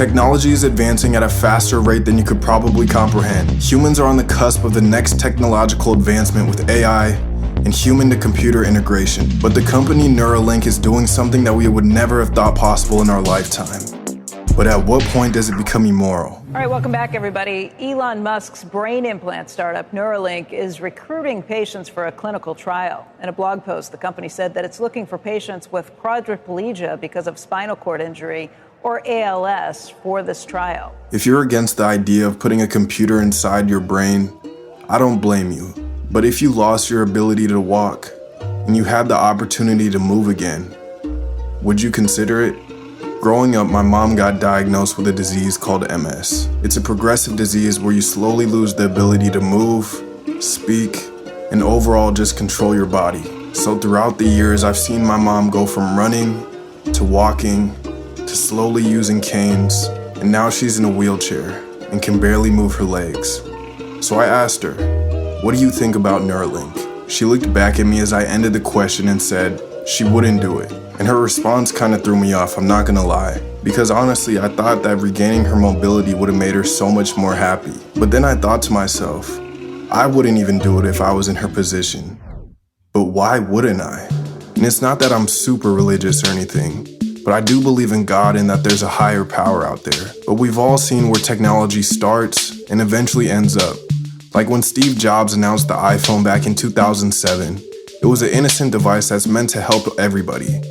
Technology is advancing at a faster rate than you could probably comprehend. Humans are on the cusp of the next technological advancement with AI and human-to-computer integration. But the company Neuralink is doing something that we would never have thought possible in our lifetime. But at what point does it become immoral? All right, welcome back, everybody. Elon Musk's brain implant startup, Neuralink, is recruiting patients for a clinical trial. In a blog post, the company said that it's looking for patients with quadriplegia because of spinal cord injury or ALS for this trial. If you're against the idea of putting a computer inside your brain, I don't blame you. But if you lost your ability to walk and you had the opportunity to move again, would you consider it? Growing up, my mom got diagnosed with a disease called MS. It's a progressive disease where you slowly lose the ability to move, speak, and overall just control your body. So throughout the years, I've seen my mom go from running to walking to slowly using canes, and now she's in a wheelchair and can barely move her legs. So I asked her, "What do you think about Neuralink?" She looked back at me as I ended the question and said she wouldn't do it. And her response kind of threw me off, I'm not gonna lie. Because honestly, I thought that regaining her mobility would have made her so much more happy. But then I thought to myself, I wouldn't even do it if I was in her position. But why wouldn't I? And it's not that I'm super religious or anything, but I do believe in God and that there's a higher power out there. But we've all seen where technology starts and eventually ends up. Like when Steve Jobs announced the iPhone back in 2007, it was an innocent device that's meant to help everybody.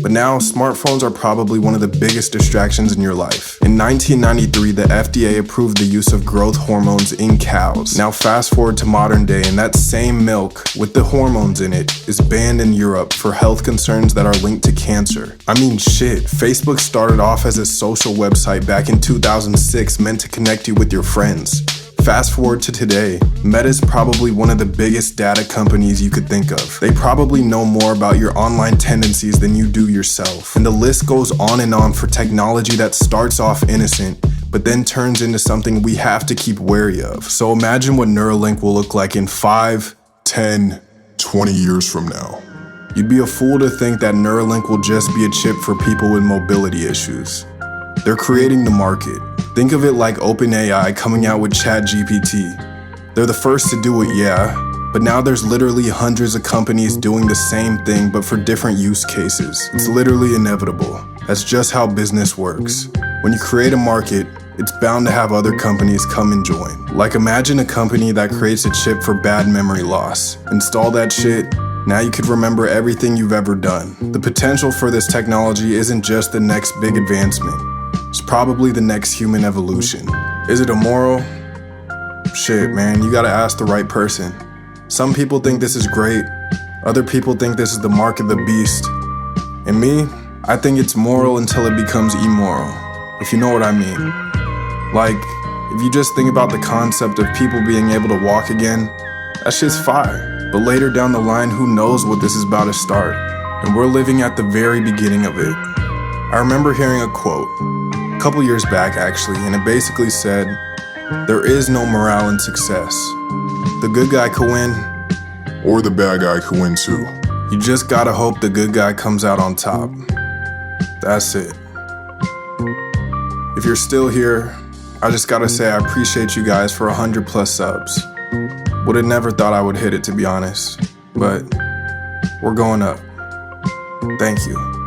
But now, smartphones are probably one of the biggest distractions in your life. In 1993, the FDA approved the use of growth hormones in cows. Now fast forward to modern day, and that same milk with the hormones in it is banned in Europe for health concerns that are linked to cancer. I mean shit, Facebook started off as a social website back in 2006 meant to connect you with your friends. Fast forward to today, Meta's probably one of the biggest data companies you could think of. They probably know more about your online tendencies than you do yourself. And the list goes on and on for technology that starts off innocent, but then turns into something we have to keep wary of. So imagine what Neuralink will look like in 5, 10, 20 years from now. You'd be a fool to think that Neuralink will just be a chip for people with mobility issues. They're creating the market. Think of it like OpenAI coming out with ChatGPT. They're the first to do it, yeah, but now there's literally hundreds of companies doing the same thing but for different use cases. It's literally inevitable. That's just how business works. When you create a market, it's bound to have other companies come and join. Like imagine a company that creates a chip for bad memory loss. Install that shit, now you could remember everything you've ever done. The potential for this technology isn't just the next big advancement. It's probably the next human evolution. Is it immoral? Shit, man, you gotta ask the right person. Some people think this is great. Other people think this is the mark of the beast. And me, I think it's moral until it becomes immoral, if you know what I mean. Like, if you just think about the concept of people being able to walk again, that shit's fire. But later down the line, who knows what this is about to start? And we're living at the very beginning of it. I remember hearing a quote, a couple years back actually, and it basically said, there is no morale in success. The good guy could win, or the bad guy could win too. You just gotta hope the good guy comes out on top. That's it. If you're still here, I just gotta say I appreciate you guys for 100+ subs. Would've never thought I would hit it, to be honest, but we're going up. Thank you.